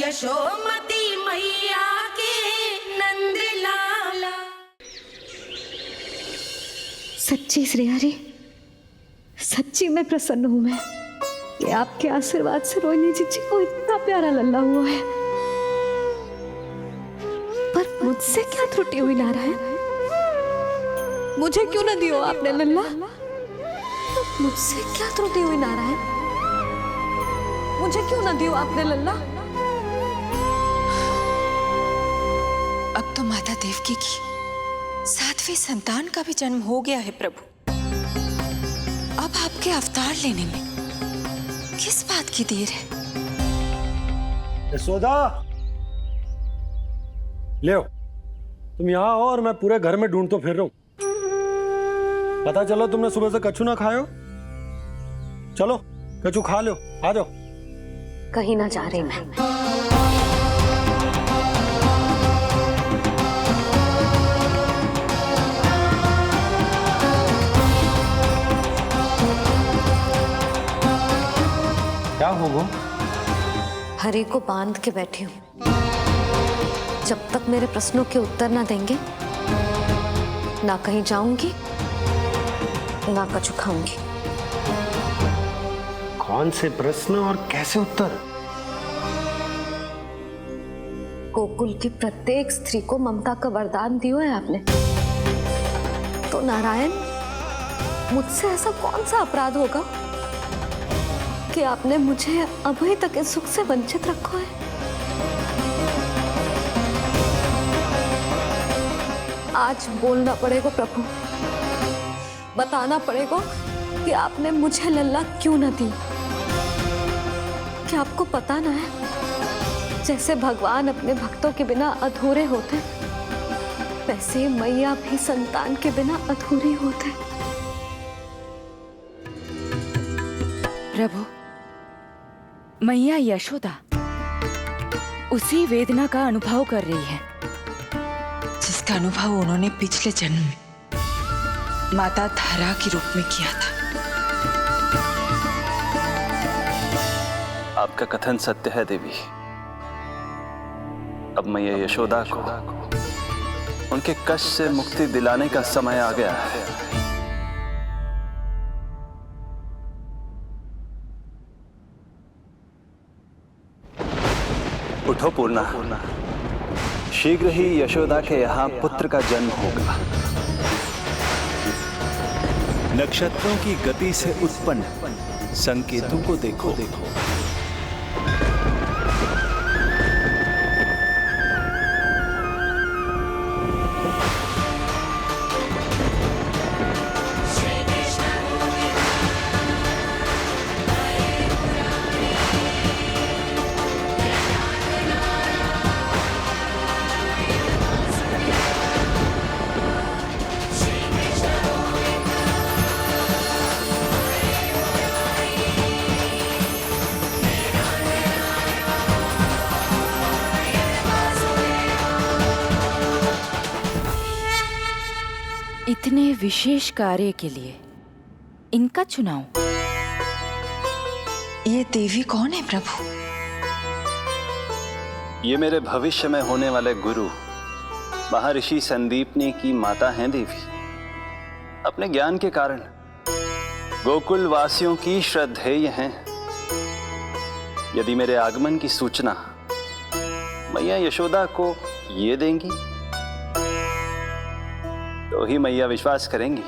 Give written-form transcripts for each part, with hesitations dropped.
यशोमती मैया के नंद लाला। सच्ची श्री हरि, सच्ची में प्रसन्न हूं मैं कि आपके आशीर्वाद से रोहिणी जी को इतना प्यारा लल्ला हुआ है। पर मुझसे क्या त्रुटि हुई नारायण? मुझे क्यों न दियो आपने लल्ला? मुझसे क्या त्रुटि हुई नारायण? मुझे क्यों न दियो आपने लल्ला? अब तो माता देवकी की 7वीं संतान का भी जन्म हो गया है प्रभु। अब आपके अवतार लेने में किस बात की देर है? यशोदा, ले आओ। तुम यहाँ आओ और मैं पूरे घर में ढूंढतो फिर रहा हूं। पता चला तुमने सुबह से कछु ना खायो। चलो कछु खा लो, आ जाओ। कहीं ना जा रही मैं। क्या हो वो? हरि को बांध के बैठी हूं। जब तक मेरे प्रश्नों के उत्तर ना देंगे, ना कहीं जाऊंगी, ना कछु खाऊंगी। कौन से प्रश्न और कैसे उत्तर? गोकुल की प्रत्येक स्त्री को ममता का वरदान दिया है आपने, तो नारायण मुझसे ऐसा कौन सा अपराध होगा कि आपने मुझे अभी तक इस सुख से वंचित रखा है? आज बोलना पड़ेगा प्रभु, बताना पड़ेगा कि आपने मुझे लल्ला क्यों न दी। क्या आपको पता ना है, जैसे भगवान अपने भक्तों के बिना अधूरे होते, वैसे मैया भी संतान के बिना अधूरी होते। प्रभु, मैया यशोदा उसी वेदना का अनुभव कर रही है जिसका अनुभव उन्होंने पिछले जन्म में माता धारा के रूप में किया था। आपका कथन सत्य है देवी। अब मैया यशोदा को उनके कष्ट से मुक्ति दिलाने का समय आ गया है। उठो पूर्णा, शीघ्र ही यशोदा के यहाँ पुत्र का जन्म होगा। नक्षत्रों की गति से उत्पन्न संकेतों को देखो। इतने विशेष कार्य के लिए इनका चुनाव। ये देवी कौन है प्रभु? ये मेरे भविष्य में होने वाले गुरु महर्षि संदीपनी की माता हैं देवी। अपने ज्ञान के कारण गोकुल वासियों की श्रद्धेय हैं। यदि मेरे आगमन की सूचना मैया यशोदा को ये देंगी तो ही मैया विश्वास करेंगी।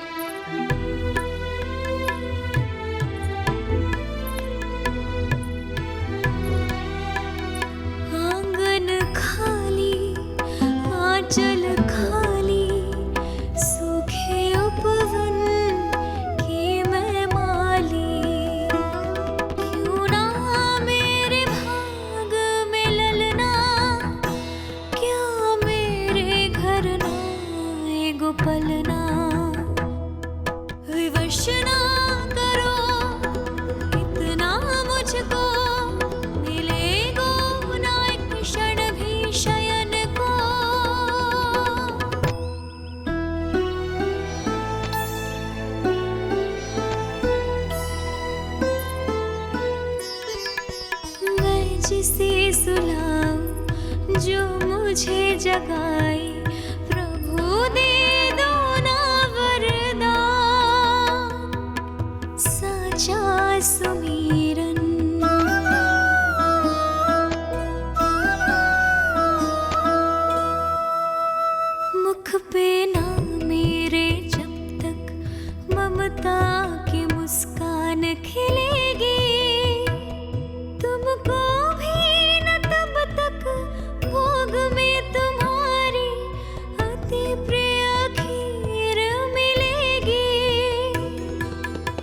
आंगन खाली, आंचल खाली, सूखे उपवन की मैं माली। क्यों ना मेरे भाग में ललना, क्या मेरे घर ना पलना। तुझे जगाए प्रभु दे दो ना वरदान साचा सुमीरन मुख पे ना मेरे जब तक ममता की मुस्कान खिलेगी तुमको भी न तब तक भोग में तुम्हारी अति प्रिय खीर मिलेगी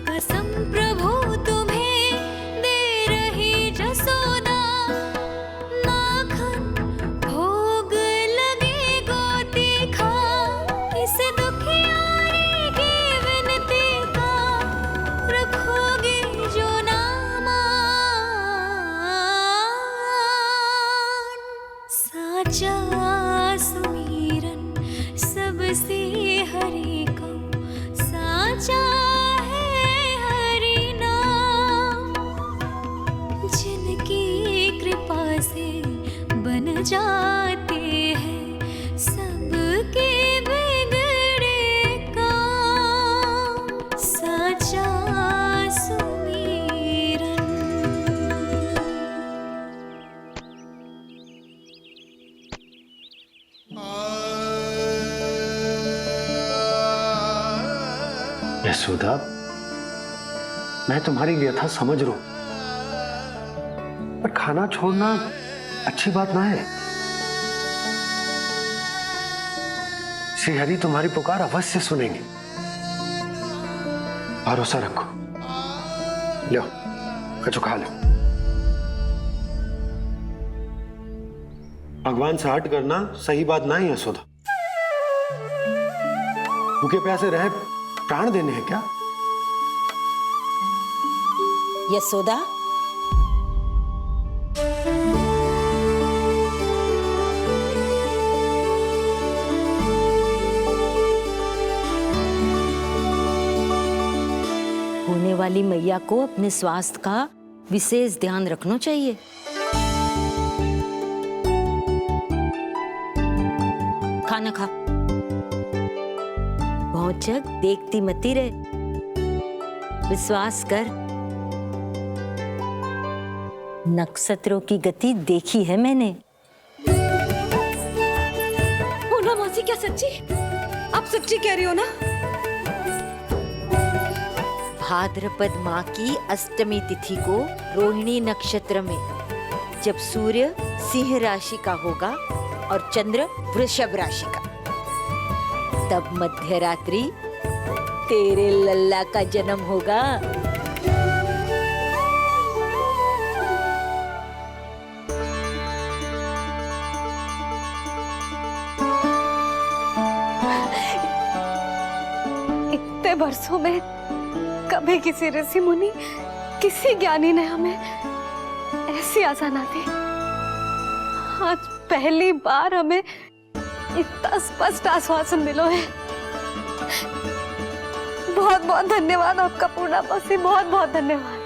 कसम प्रभु तुम्हें दे रही जसोदा माखन भोग लगेगा तीखा इस दुखियारी की विनती का रखोगे जो नामान साचा सुमीरन सबसे हरि को साचा है हरि नाम जिनकी कृपा से बन जाते हैं सबके बिगड़े काम साचा सुमीरन यशोदा, मैं तुम्हारी व्यथा समझ रहा हूं, पर खाना छोड़ना अच्छी बात ना है। श्री हरि तुम्हारी पुकार अवश्य सुनेंगे, भरोसा रखो। लो, कछु खा लो। भगवान से हट करना सही बात ना है यशोदा। भूखे प्यासे रहे प्राण देने हैं क्या? यशोदा, होने वाली मैया को अपने स्वास्थ्य का विशेष ध्यान रखना चाहिए। खाना खा, भौचक देखती मती रहे, विश्वास कर। नक्षत्रों की गति देखी है मैंने। पूनम मौसी, क्या सच्ची? आप सच्ची कह रही हो ना? भाद्रपद माह की अष्टमी तिथि को रोहिणी नक्षत्र में जब सूर्य सिंह राशि का होगा और चंद्र वृषभ राशि का, तब मध्य रात्रि तेरे लल्ला का जन्म होगा। इतने वर्षों में कभी किसी ऋषि मुनि, किसी ज्ञानी ने हमें ऐसी आशा ना दी। आज पहली बार हमें इतना स्पष्ट आश्वासन मिलो है। बहुत बहुत धन्यवाद आपका पूर्णा मौसी, बहुत बहुत धन्यवाद।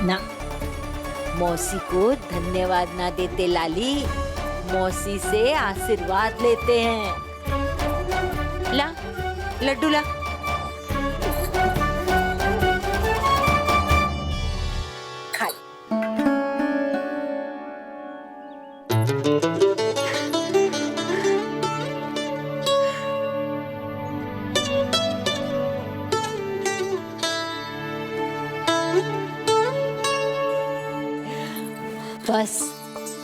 ना, मौसी को धन्यवाद ना देते लाली, मौसी से आशीर्वाद लेते हैं। ला, लड्डू ला। खा ले। बस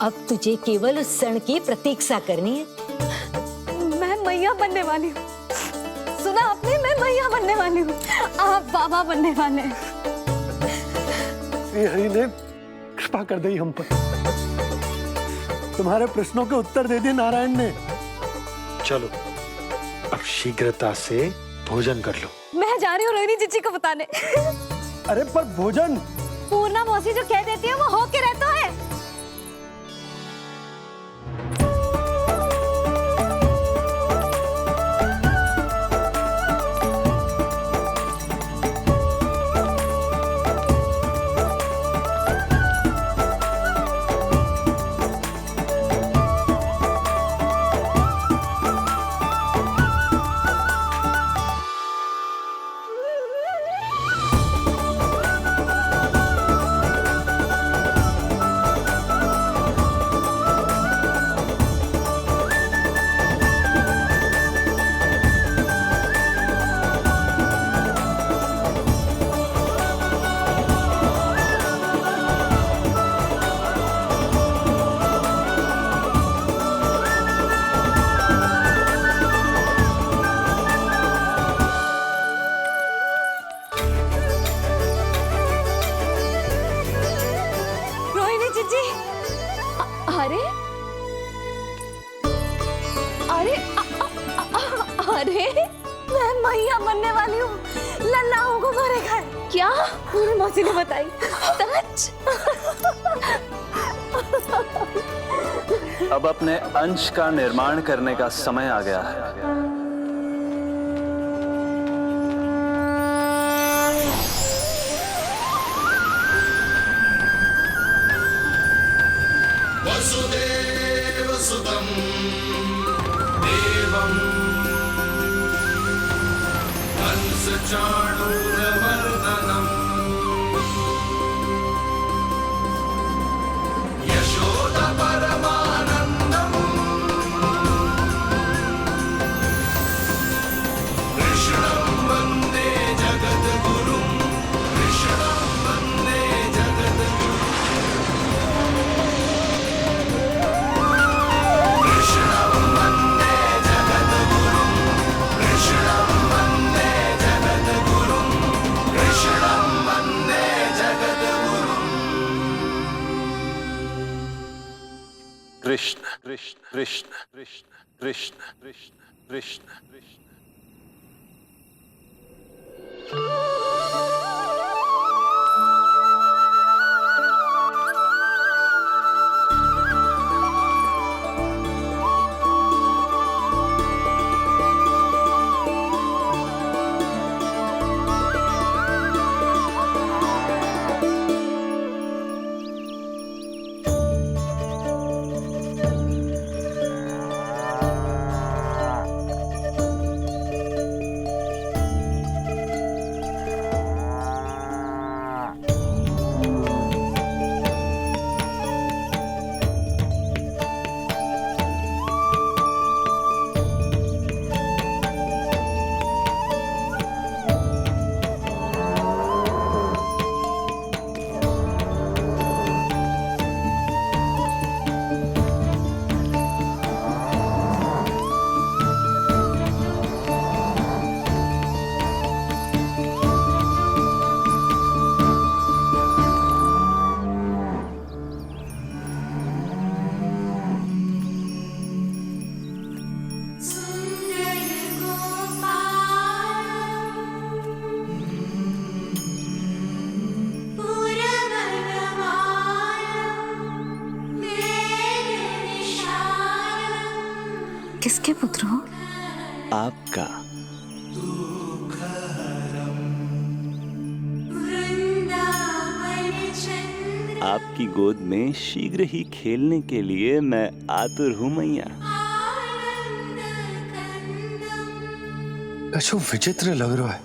अब तुझे केवल उस क्षण की प्रतीक्षा करनी है। मैं मैया बनने वाली हूँ। सुना आपने? मैं मैया बनने वाली हूँ, आप बाबा बनने वाले हैं। श्री हरि ने कृपा कर दी हम पर। तुम्हारे प्रश्नों के उत्तर दे दिए नारायण ने। चलो, अब शीघ्रता से भोजन कर लो। मैं जा रही हूँ रोहिणी जीजी को बताने। अरे पर भोजन! पूर्णा मौसी जो कह देती है वो हो के रहता है। मैं मैया बनने वाली हूँ, लल्लाओं को मारेगा। क्या? पूरी मौसी ने बताई। सच? अब अपने अंश का निर्माण करने का समय आ गया है। वसुदेव सुतं देवं कंसचाणूरमर्दनम् यशोदा परमानन्दम् कृष्णं वन्दे जगद्गुरुं कृष्णं वन्दे जगद्गुरुं कृष्णं वन्दे जगद्गुरुं कृष्णं वन्दे जगद्गुरुं कृष्णं वन्दे जगद्गुरुं कृष्ण कृष्ण कृष्ण कृष्ण कृष्ण कृष्ण कृष्ण कृष्ण। किसके पुत्र हो? आपका। आपकी गोद में शीघ्र ही खेलने के लिए मैं आतुर हूं मैया। कछु विचित्र लग रहा है।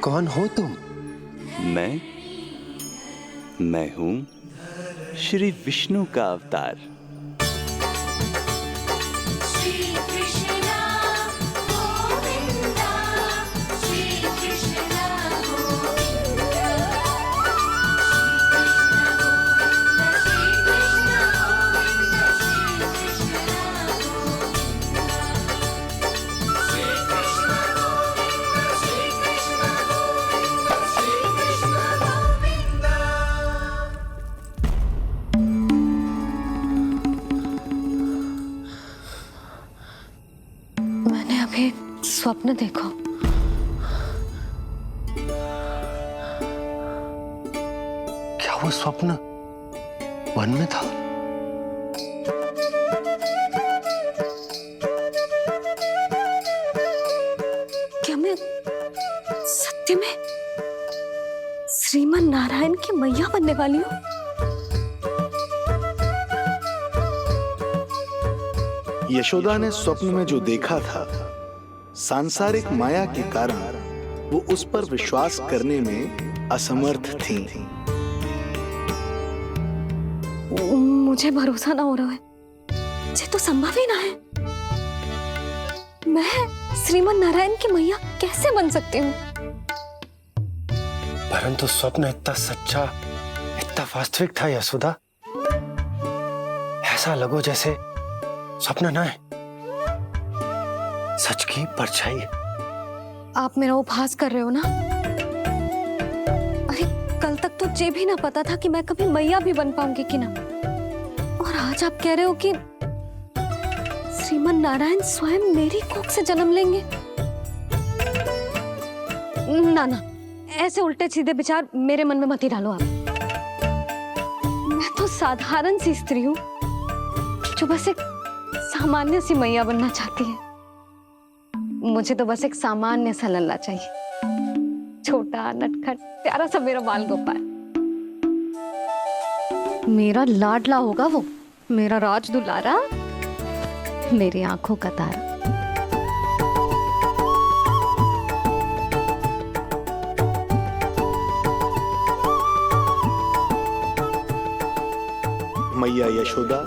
कौन हो तुम? मैं हूं श्री विष्णु का अवतार। मैंने अभी एक स्वप्न देखा। क्या वो स्वप्न वन में था? क्या मैं सत्य में श्रीमन नारायण की मैया बनने वाली हूँ? यशोदा ने स्वप्न में जो देखा था, सांसारिक माया के कारण वो उस पर विश्वास करने में असमर्थ थी। मुझे भरोसा ना हो रहा है। ये तो संभव ही ना है। मैं श्रीमन नारायण की मैया कैसे बन सकती हूँ? परंतु स्वप्न इतना सच्चा, इतना वास्तविक था यशोदा। ऐसा लगो जैसे स्वप्न ना है, सच की परछाई है। आप मेरा उपहास कर रहे हो ना? अरे कल तक तो ये भी ना पता था कि मैं कभी मैया भी बन पाऊंगी कि ना। और आज आप कह रहे हो कि श्रीमन नारायण स्वयं मेरी कोख से जन्म लेंगे? ना ना, ऐसे उल्टे सीधे विचार मेरे मन में मत ही डालो आप। मैं तो साधारण सी स्त्री हूँ जो बस एक सामान्य सी मैया बनना चाहती है। मुझे तो बस एक सामान्य सा लल्ला चाहिए, छोटा नटखट प्यारा सा मेरा बाल गोपाल। मेरा लाडला होगा वो, मेरा राज दुलारा, मेरी आंखों का तारा। मैया यशोदा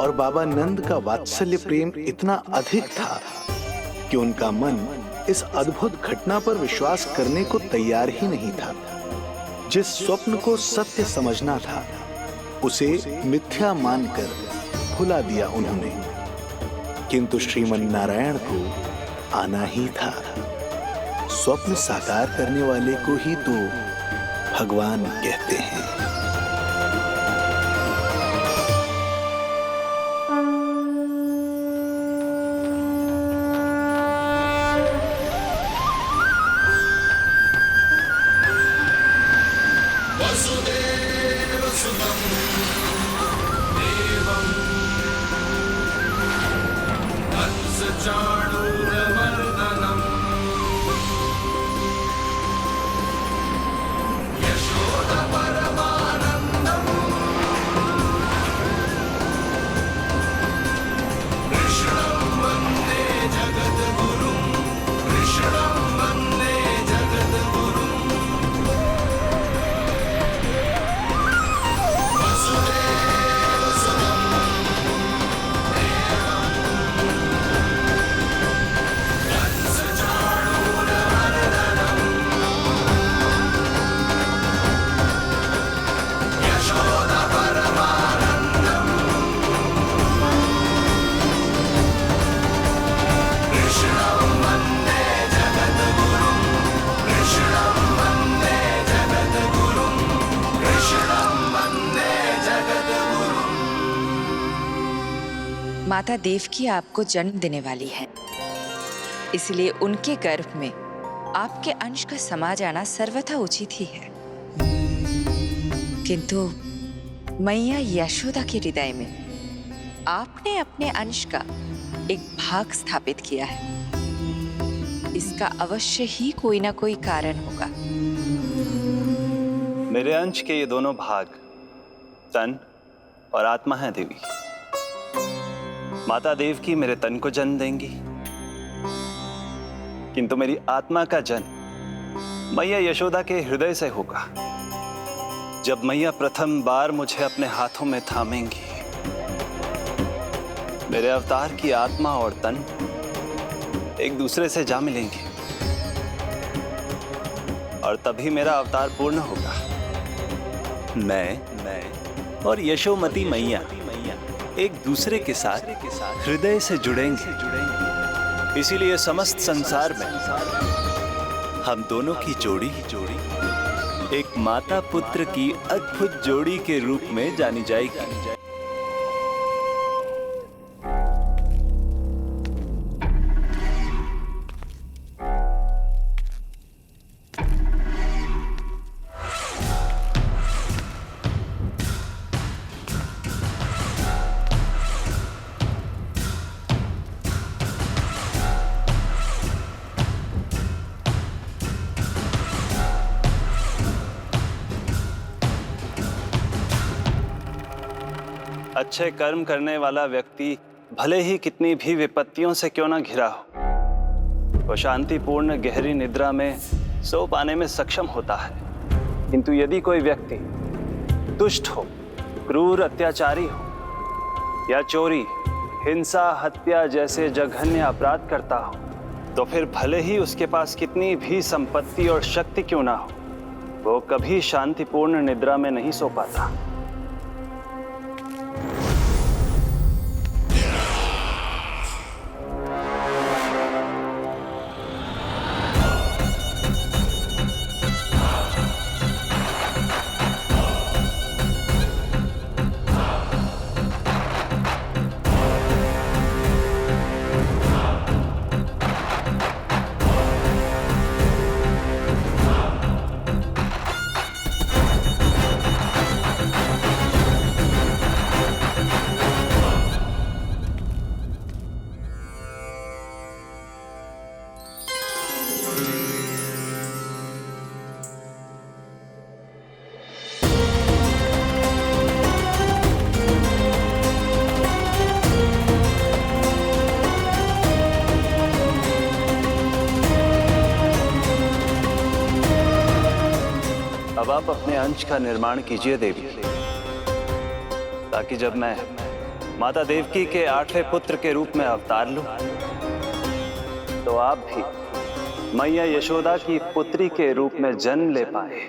और बाबा नंद का वात्सल्य प्रेम इतना अधिक था कि उनका मन इस अद्भुत घटना पर विश्वास करने को तैयार ही नहीं था। जिस स्वप्न को सत्य समझना था उसे मिथ्या मानकर भुला दिया उन्होंने, किंतु श्रीमन नारायण को आना ही था। स्वप्न साकार करने वाले को ही तो भगवान कहते हैं। माता देवकी आपको जन्म देने वाली है, इसलिए उनके गर्भ में आपके अंश का समा जाना सर्वथा उचित ही है। किंतु मैया यशोदा के हृदय में आपने अपने अंश का एक भाग स्थापित किया है। इसका अवश्य ही कोई ना कोई कारण होगा। मेरे अंश के ये दोनों भाग तन और आत्मा हैं देवी। माता देवकी मेरे तन को जन्म देंगी, किंतु मेरी आत्मा का जन्म मैया यशोदा के हृदय से होगा। जब मैया प्रथम बार मुझे अपने हाथों में थामेंगी, मेरे अवतार की आत्मा और तन एक दूसरे से जा मिलेंगे और तभी मेरा अवतार पूर्ण होगा। मैं और यशोमती मैया एक दूसरे के साथ हृदय से जुड़ेंगे। इसीलिए समस्त संसार में हम दोनों की जोड़ी एक माता पुत्र की अद्भुत जोड़ी के रूप में जानी जाएगी। अच्छे कर्म करने वाला व्यक्ति भले ही कितनी भी विपत्तियों से क्यों ना घिरा हो, वो शांतिपूर्ण गहरी निद्रा में सो पाने में सक्षम होता है। किंतु यदि कोई व्यक्ति दुष्ट हो, क्रूर अत्याचारी हो या चोरी, हिंसा, हत्या जैसे जघन्य अपराध करता हो, तो फिर भले ही उसके पास कितनी भी संपत्ति और शक्ति क्यों ना हो, वो कभी शांतिपूर्ण निद्रा में नहीं सो पाता। अब आप अपने अंश का निर्माण कीजिए देवी, ताकि जब मैं माता देवकी के 8वें पुत्र के रूप में अवतार लूं, तो आप भी मैया यशोदा की पुत्री के रूप में जन्म ले पाए।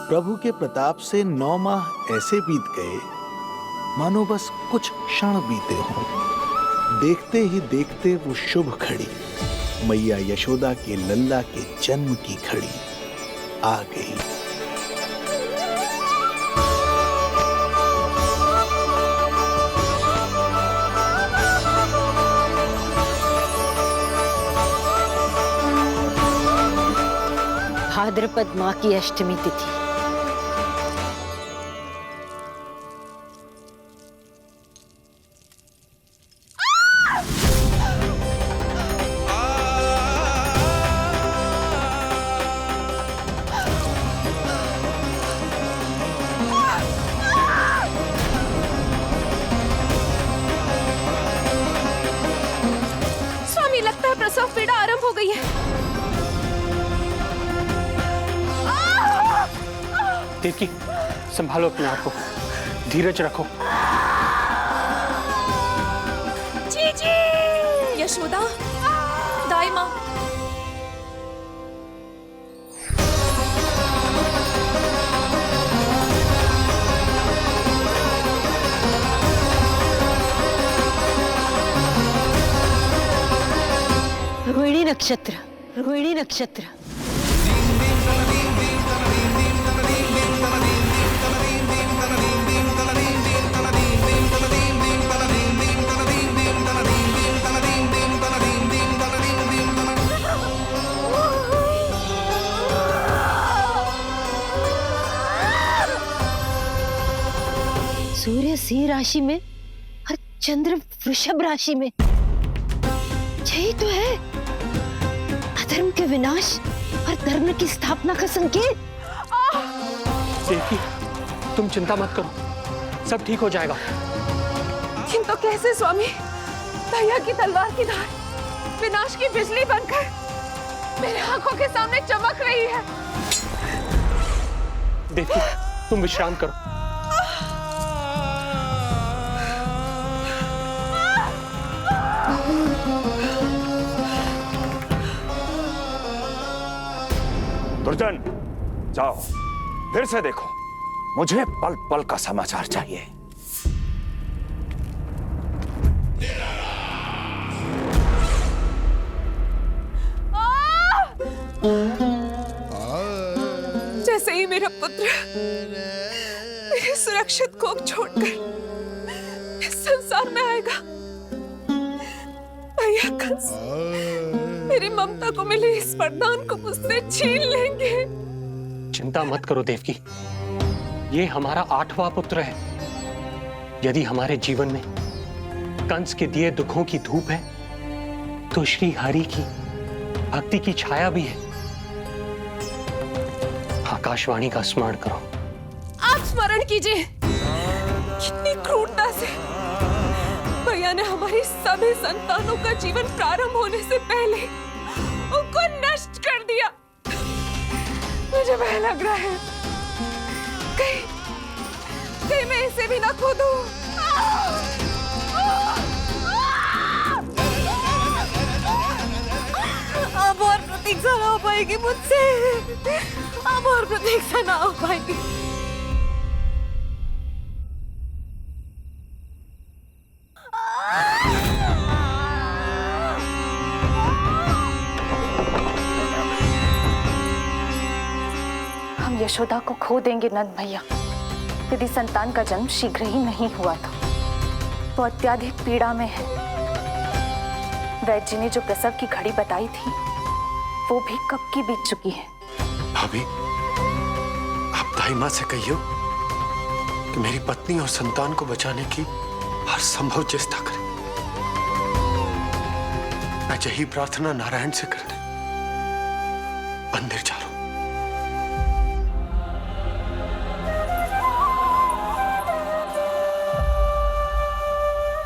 प्रभु के प्रताप से 9 माह ऐसे बीत गए मानो बस कुछ क्षण बीते हों। देखते ही देखते वो शुभ घड़ी, मैया यशोदा के लल्ला के जन्म की घड़ी आ गई। भाद्रपद माह की अष्टमी तिथि। स्वामी, लगता है प्रसव पीड़ा आरंभ हो गई है। देवकी, संभालो अपने आप को, धीरज रखो। जीजी, यशोदा, दाई माँ। रोहिणी नक्षत्र, रोहिणी नक्षत्र। सूर्य सिंह राशि में और चंद्र वृषभ राशि में। यही तो है अधर्म के विनाश और धर्म की स्थापना का संकेत। देवकी, तुम चिंता मत करो, सब ठीक हो जाएगा। किंतु कैसे स्वामी? भैया की तलवार की धार विनाश की बिजली बनकर मेरे आंखों के सामने चमक रही है। देवकी, तुम विश्राम करो। दुर्जन, जाओ फिर से देखो, मुझे पल पल का समाचार चाहिए। जैसे ही मेरा पुत्र मेरे सुरक्षित कोख छोड़कर इस संसार में आएगा, भैया कंस मेरी ममता को मिले इस वरदान को मुझसे छीन लेंगे। चिंता मत करो देवकी, ये हमारा 8वां पुत्र है। यदि हमारे जीवन में कंस के दिए दुखों की धूप है, तो श्री हरि की भक्ति की छाया भी है। आकाशवाणी का स्मरण करो। आप स्मरण कीजिए, कितनी क्रूरता से भैया ने हमारी सभी संतानों का जीवन प्रारंभ होने से पहले उनको नष्ट कर दिया। मुझे भय लग रहा है, कहीं मैं इसे भी ना खो दूं। अब और प्रतीक्षा ना हो पाएगी मुझसे, अब और प्रतीक्षा ना हो पाएगी। हम यशोदा को खो देंगे नंद भैया, यदि संतान का जन्म शीघ्र ही नहीं हुआ तो। वो अत्यधिक पीड़ा में है। वैद्य जी ने जो प्रसव की घड़ी बताई थी वो भी कब की बीत चुकी है। भाभी, आप दाई माँ से कहियो कि मेरी पत्नी और संतान को बचाने की हर संभव चेष्टा करें। मैं यही प्रार्थना नारायण से करने मंदिर जा रहा हूं।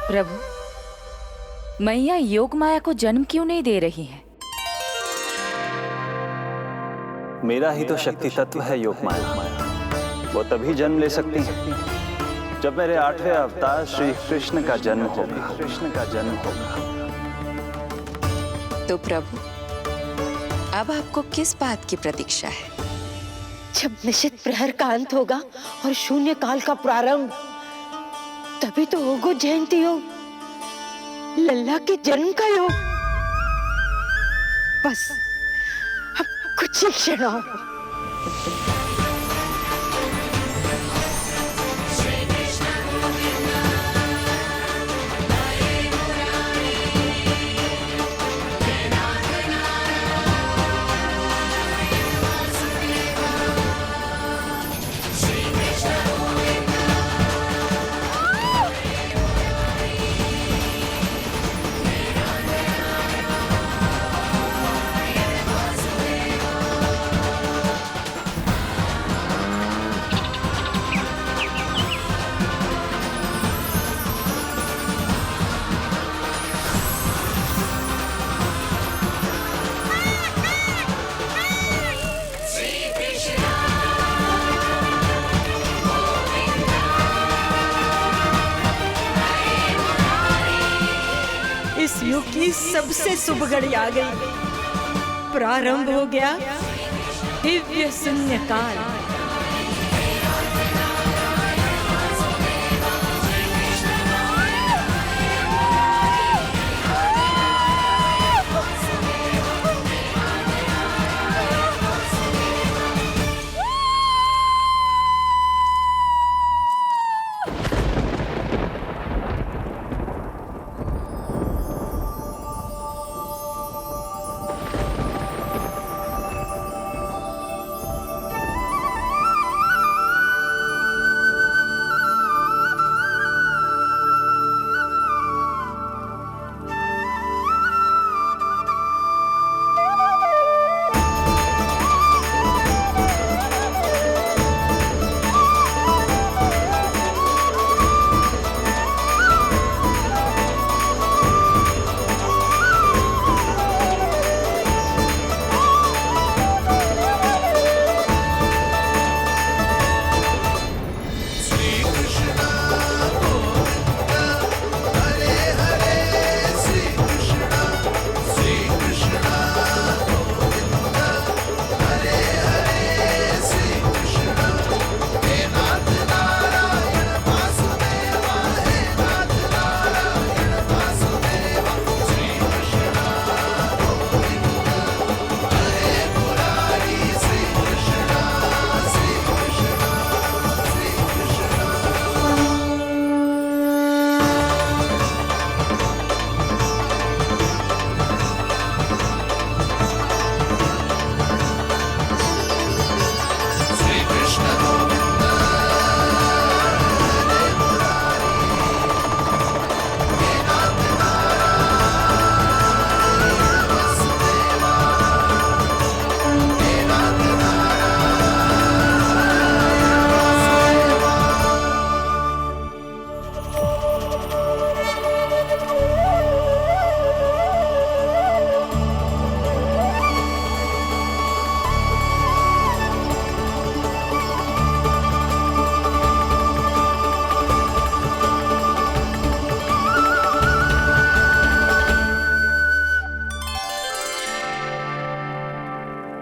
प्रभु, मैया योग माया को जन्म क्यों नहीं दे रही है? मेरा ही तो शक्ति तत्व है योग माया। वो तभी जन्म ले सकती है जब मेरे 8वें अवतार श्री कृष्ण का जन्म होगा। कृष्ण का जन्म होगा। तो प्रभु, अब आपको किस बात की प्रतीक्षा है? जब निश्चित प्रहर का अंत होगा और शून्य काल का प्रारंभ, तभी तो होगा जयंती योग, लल्ला के जन्म का योग। बस अब कुछ ही क्षण और। इस युग की सबसे शुभ घड़ी आ गई। प्रारंभ हो गया दिव्य शून्य काल।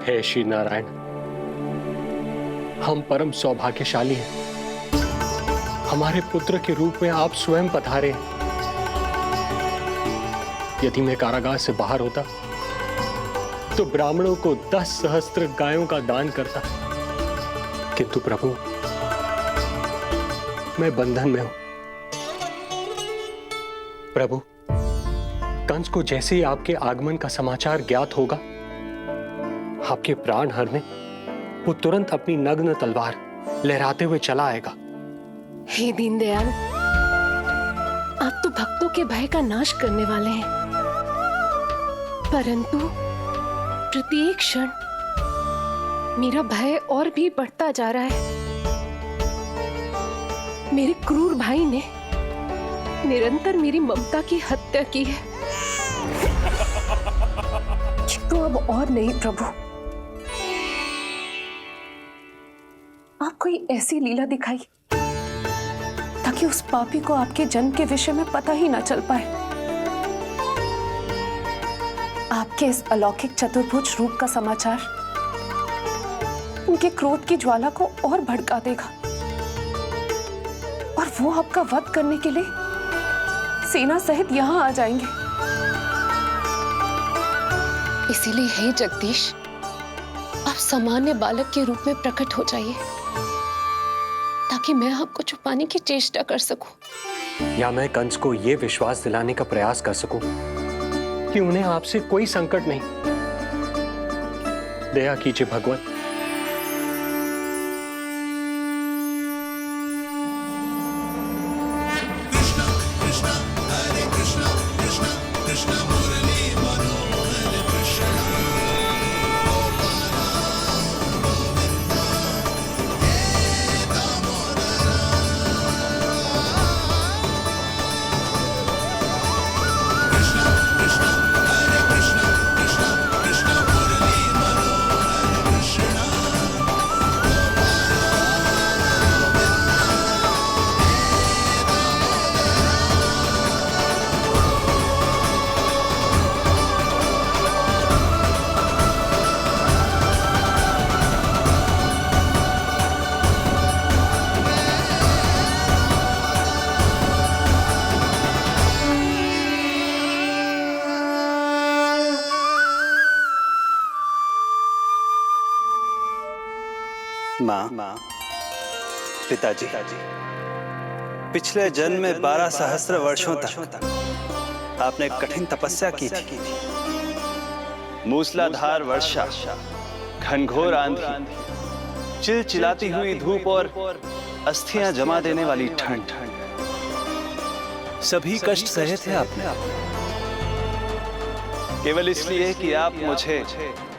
हे श्री नारायण, हम परम सौभाग्यशाली हैं। हमारे पुत्र के रूप में आप स्वयं पधारे हैं। यदि मैं कारागार से बाहर होता तो ब्राह्मणों को 10 सहस्त्र गायों का दान करता, किंतु प्रभु मैं बंधन में हूं। प्रभु, कंस को जैसे ही आपके आगमन का समाचार ज्ञात होगा, आपके प्राण हरने वो तुरंत अपनी नग्न तलवार लहराते हुए चला आएगा। हे दीनदयाल, आप तो भक्तों के भय का नाश करने वाले हैं, परंतु प्रत्येक क्षण मेरा भय और भी बढ़ता जा रहा है। मेरे क्रूर भाई ने निरंतर मेरी ममता की हत्या की है। तो अब और नहीं प्रभु, आप कोई ऐसी लीला दिखाई ताकि उस पापी को आपके जन्म के विषय में पता ही ना चल पाए। आपके इस अलौकिक चतुर्भुज रूप का समाचार उनके क्रोध की ज्वाला को और भड़का देगा और वो आपका वध करने के लिए सेना सहित यहां आ जाएंगे। इसीलिए हे जगदीश, आप सामान्य बालक के रूप में प्रकट हो जाइए ताकि मैं आपको छुपाने की चेष्टा कर सकूं। या मैं कंस को यह विश्वास दिलाने का प्रयास कर सकूं कि उन्हें आपसे कोई संकट नहीं। दया कीजिए भगवान। माँ, पिताजी, पिछले जन्म में 12 सहस्त्र वर्षों तक आपने कठिन तपस्या की थी। मूसलाधार वर्षा, घनघोर आंधी, चिलचिलाती हुई धूप और अस्थियां जमा देने वाली ठंड, सभी कष्ट सहे थे आपने, केवल इसलिए कि आप मुझे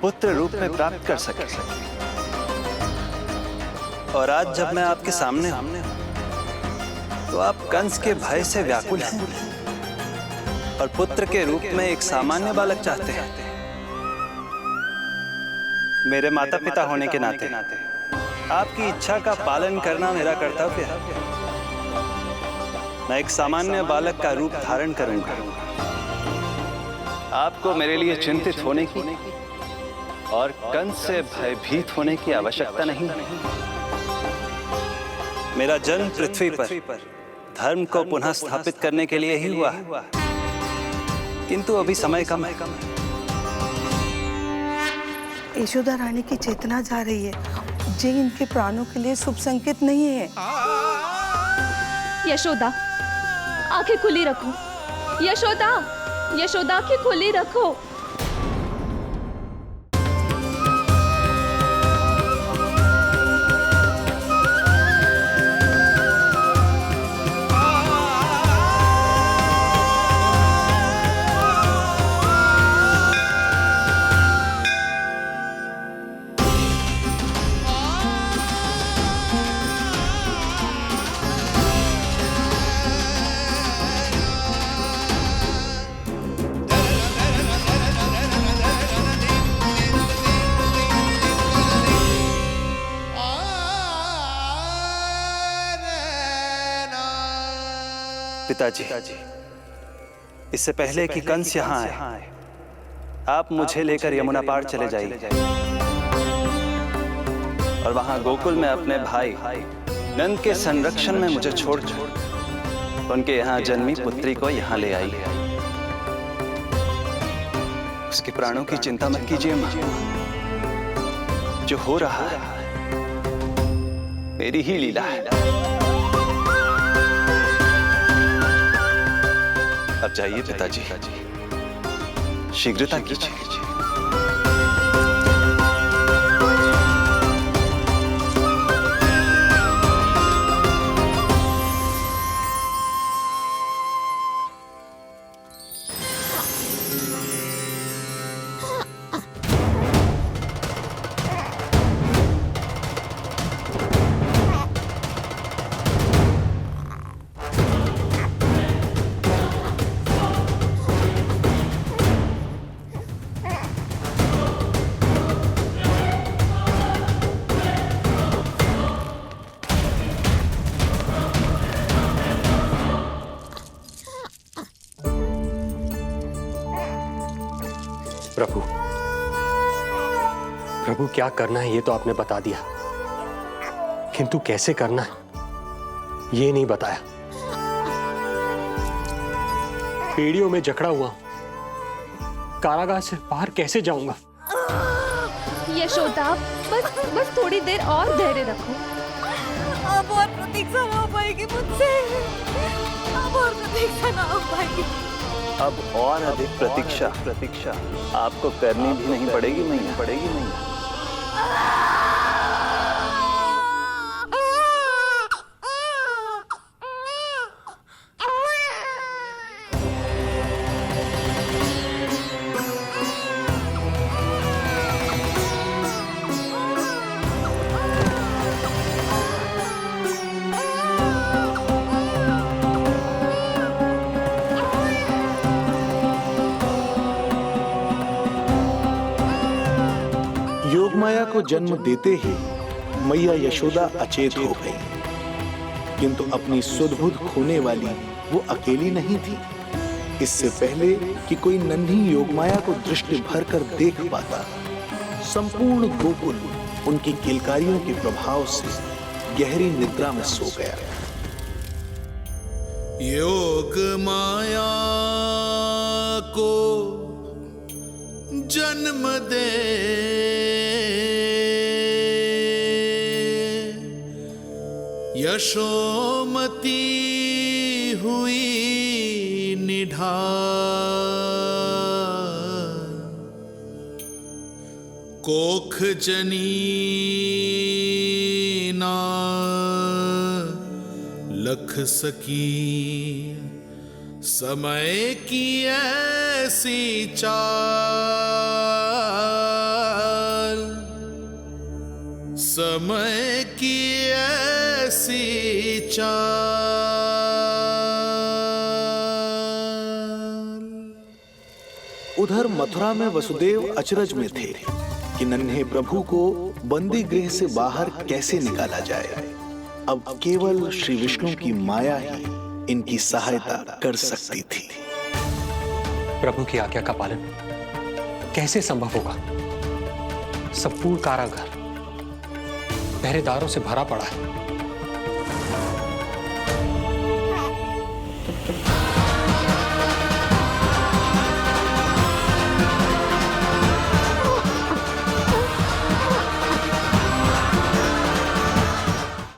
पुत्र रूप में प्राप्त कर सके। और आज जब मैं आपके सामने हूं, तो आप कंस के भय से व्याकुल हैं और पुत्र के रूप में एक सामान्य बालक चाहते हैं। मेरे माता पिता होने के नाते आपकी इच्छा का पालन करना मेरा कर्तव्य है। मैं एक सामान्य बालक का रूप धारण करूंगा। आपको मेरे लिए चिंतित होने की और कंस से भयभीत होने की आवश्यकता नहीं। मेरा जन्म पृथ्वी पर धर्म को पुनः स्थापित करने के लिए ही हुआ है, किंतु अभी समय कम है। यशोदा रानी की चेतना जा रही है, जे इनके प्राणों के लिए शुभ संकेत नहीं है। यशोदा, आंखें खुली रखो। यशोदा, यशोदा आंखें खुली रखो। पिताजी, इससे पहले कि कंस यहाँ आए, आप मुझे लेकर यमुना पार चले जाइए। और वहां गोकुल में अपने भाई नंद के संरक्षण में मुझे छोड़कर उनके यहाँ जन्मी पुत्री को यहाँ ले आई। उसके प्राणों की चिंता मत कीजिए मां। जो हो रहा है मेरी ही लीला है। अब जाइए पिताजी, शीघ्रता कीजिए। प्रभु, प्रभु क्या करना है ये तो आपने बता दिया, किंतु कैसे करना है ये नहीं बताया। पीढ़ियों में जकड़ा हुआ कारागार से बाहर कैसे जाऊंगा? यशोदा, बस थोड़ी देर और धैर्य रखो। अब और प्रतीक्षा ना हो पाएगी मुझसे, अब और प्रतीक्षा ना हो पाएगी। अब और अधिक प्रतीक्षा आपको करनी भी नहीं पड़ेगी मैया। योगमाया को जन्म देते ही मैया यशोदा अचेत हो गई, किंतु अपनी सुध-बुध खोने वाली वो अकेली नहीं थी। इससे पहले कि कोई नन्ही योगमाया को दृष्टि भर कर देख पाता, संपूर्ण गोकुल उनकी किलकारियों के प्रभाव से गहरी निद्रा में सो गया। योग माया को जन्म दे यशोमती हुई निढाल, कोख जनी ना लख सकी, समय की ऐसी चाल, समय की ऐसी चाल। उधर मथुरा में वसुदेव अचरज में थे कि नन्हे प्रभु को बंदी गृह से बाहर कैसे निकाला जाए। अब केवल श्री विष्णु की माया ही इनकी सहायता कर सकती थी। प्रभु की आज्ञा का पालन कैसे संभव होगा? संपूर्ण कारागार पहरेदारों से भरा पड़ा है।